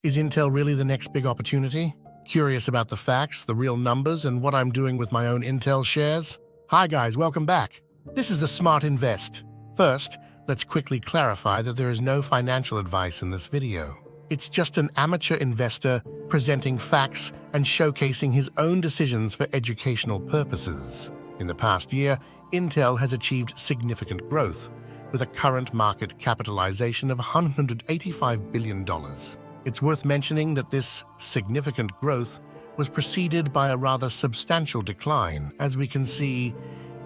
Is Intel really the next big opportunity? Curious about the facts, the real numbers, and what I'm doing with my own Intel shares? Hi guys, welcome back. This is the Smart Invest. First, let's quickly clarify that there is no financial advice in this video. It's just an amateur investor presenting facts and showcasing his own decisions for educational purposes. In the past year, Intel has achieved significant growth, with a current market capitalization of $185 billion. It's worth mentioning that this significant growth was preceded by a rather substantial decline. As we can see,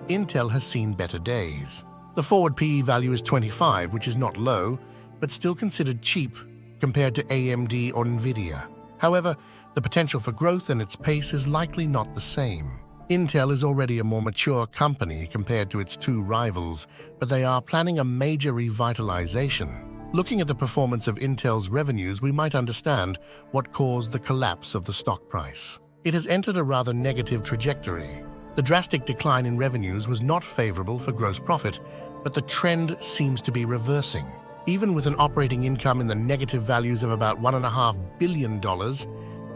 Intel has seen better days. The forward PE value is 25, which is not low, but still considered cheap compared to AMD or Nvidia. However, the potential for growth and its pace is likely not the same. Intel is already a more mature company compared to its two rivals, but they are planning a major revitalization. Looking at the performance of Intel's revenues, we might understand what caused the collapse of the stock price. It has entered a rather negative trajectory. The drastic decline in revenues was not favorable for gross profit, but the trend seems to be reversing. Even with an operating income in the negative values of about $1.5 billion,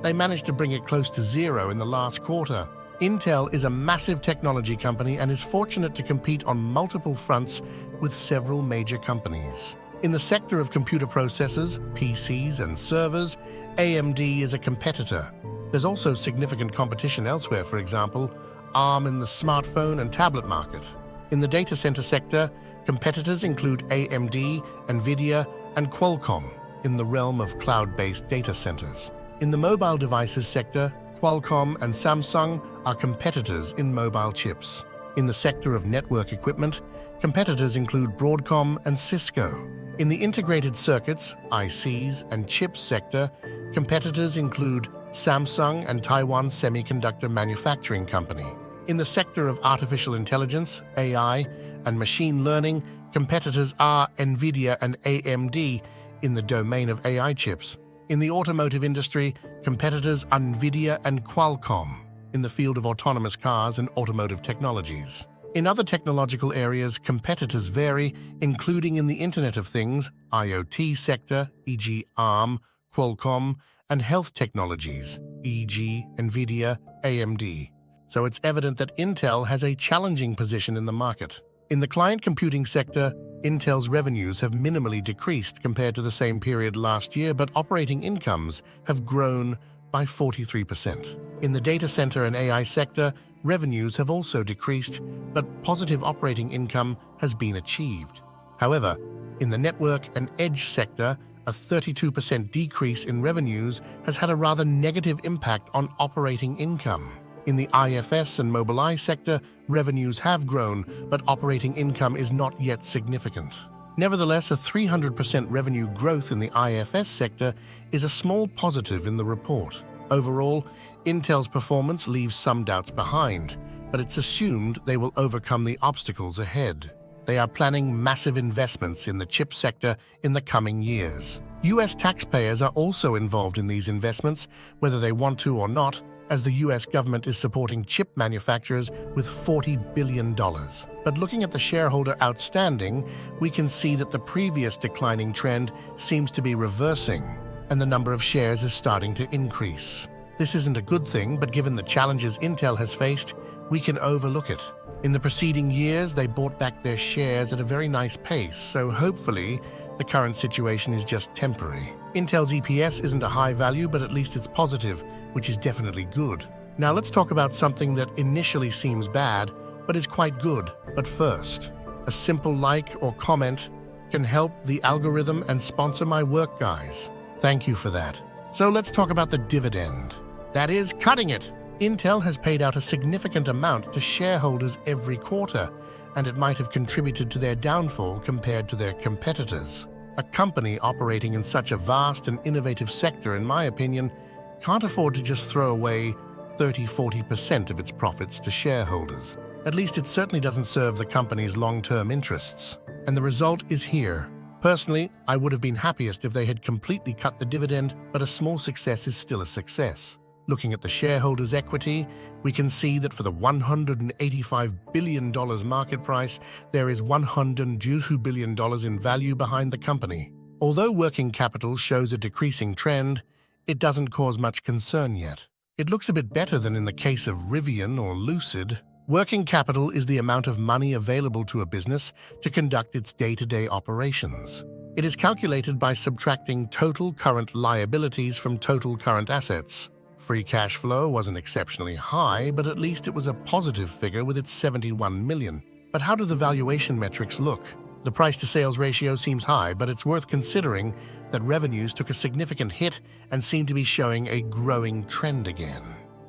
they managed to bring it close to zero in the last quarter. Intel is a massive technology company and is fortunate to compete on multiple fronts with several major companies. In the sector of computer processors, PCs, and servers, AMD is a competitor. There's also significant competition elsewhere, for example, ARM in the smartphone and tablet market. In the data center sector, competitors include AMD, Nvidia, and Qualcomm in the realm of cloud-based data centers. In the mobile devices sector, Qualcomm and Samsung are competitors in mobile chips. In the sector of network equipment, competitors include Broadcom and Cisco. In the integrated circuits, ICs, and chips sector, competitors include Samsung and Taiwan Semiconductor Manufacturing Company. In the sector of artificial intelligence, AI, and machine learning, competitors are Nvidia and AMD in the domain of AI chips. In the automotive industry, competitors are Nvidia and Qualcomm in the field of autonomous cars and automotive technologies. In other technological areas, competitors vary, including in the Internet of Things, IoT sector, e.g. ARM, Qualcomm, and health technologies, e.g. Nvidia, AMD. So it's evident that Intel has a challenging position in the market. In the client computing sector, Intel's revenues have minimally decreased compared to the same period last year, but operating incomes have grown by 43%. In the data center and AI sector, revenues have also decreased, but positive operating income has been achieved. However, in the network and edge sector, a 32% decrease in revenues has had a rather negative impact on operating income. In the IFS and Mobileye sector, revenues have grown, but operating income is not yet significant. Nevertheless, a 300% revenue growth in the IFS sector is a small positive in the report. Overall, Intel's performance leaves some doubts behind, but it's assumed they will overcome the obstacles ahead. They are planning massive investments in the chip sector in the coming years. US taxpayers are also involved in these investments, whether they want to or not, as the US government is supporting chip manufacturers with $40 billion. But looking at the shareholder outstanding, we can see that the previous declining trend seems to be reversing, and the number of shares is starting to increase. This isn't a good thing, but given the challenges Intel has faced, we can overlook it. In the preceding years, they bought back their shares at a very nice pace, so hopefully the current situation is just temporary. Intel's EPS isn't a high value, but at least it's positive, which is definitely good. Now let's talk about something that initially seems bad, but is quite good. But first, a simple like or comment can help the algorithm and sponsor my work, guys. Thank you for that. So let's talk about the dividend. That is, cutting it. Intel has paid out a significant amount to shareholders every quarter, and it might have contributed to their downfall compared to their competitors. A company operating in such a vast and innovative sector, in my opinion, can't afford to just throw away 30–40% of its profits to shareholders. At least it certainly doesn't serve the company's long-term interests. And the result is here. Personally, I would have been happiest if they had completely cut the dividend, but a small success is still a success. Looking at the shareholders' equity, we can see that for the $185 billion market price, there is $102 billion in value behind the company. Although working capital shows a decreasing trend, it doesn't cause much concern yet. It looks a bit better than in the case of Rivian or Lucid. Working capital is the amount of money available to a business to conduct its day-to-day operations. It is calculated by subtracting total current liabilities from total current assets. Free cash flow wasn't exceptionally high, but at least it was a positive figure with its 71 million. But how do the valuation metrics look? The price-to-sales ratio seems high, but it's worth considering that revenues took a significant hit and seem to be showing a growing trend again.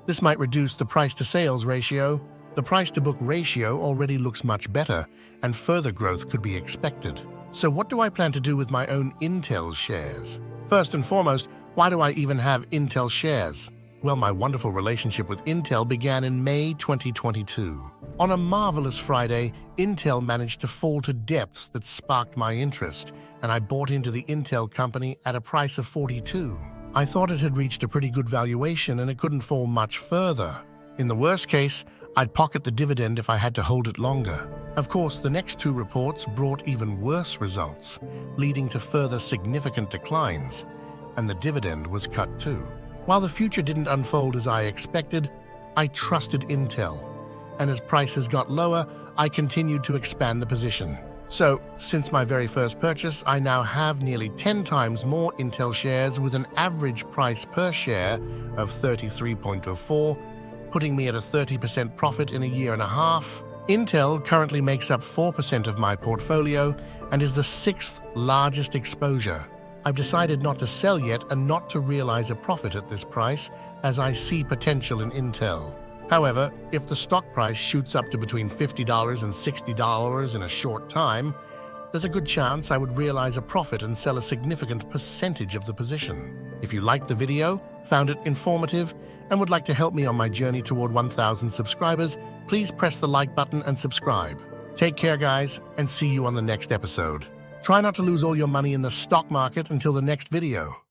This might reduce the price-to-sales ratio. The price-to-book ratio already looks much better, and further growth could be expected. So what do I plan to do with my own Intel shares? First and foremost, why do I even have Intel shares? Well, my wonderful relationship with Intel began in May 2022. On a marvelous Friday, Intel managed to fall to depths that sparked my interest, and I bought into the Intel company at a price of 42. I thought it had reached a pretty good valuation and it couldn't fall much further. In the worst case, I'd pocket the dividend if I had to hold it longer. Of course, the next two reports brought even worse results, leading to further significant declines, and the dividend was cut too. While the future didn't unfold as I expected, I trusted Intel, and as prices got lower, I continued to expand the position. So, since my very first purchase, I now have nearly 10 times more Intel shares with an average price per share of 33.04, putting me at a 30% profit in a year and a half. Intel currently makes up 4% of my portfolio and is the 6th largest exposure. I've decided not to sell yet and not to realize a profit at this price, as I see potential in Intel. However, if the stock price shoots up to between $50 and $60 in a short time, there's a good chance I would realize a profit and sell a significant percentage of the position. If you liked the video, found it informative, and would like to help me on my journey toward 1,000 subscribers, please press the like button and subscribe. Take care, guys, and see you on the next episode. Try not to lose all your money in the stock market until the next video.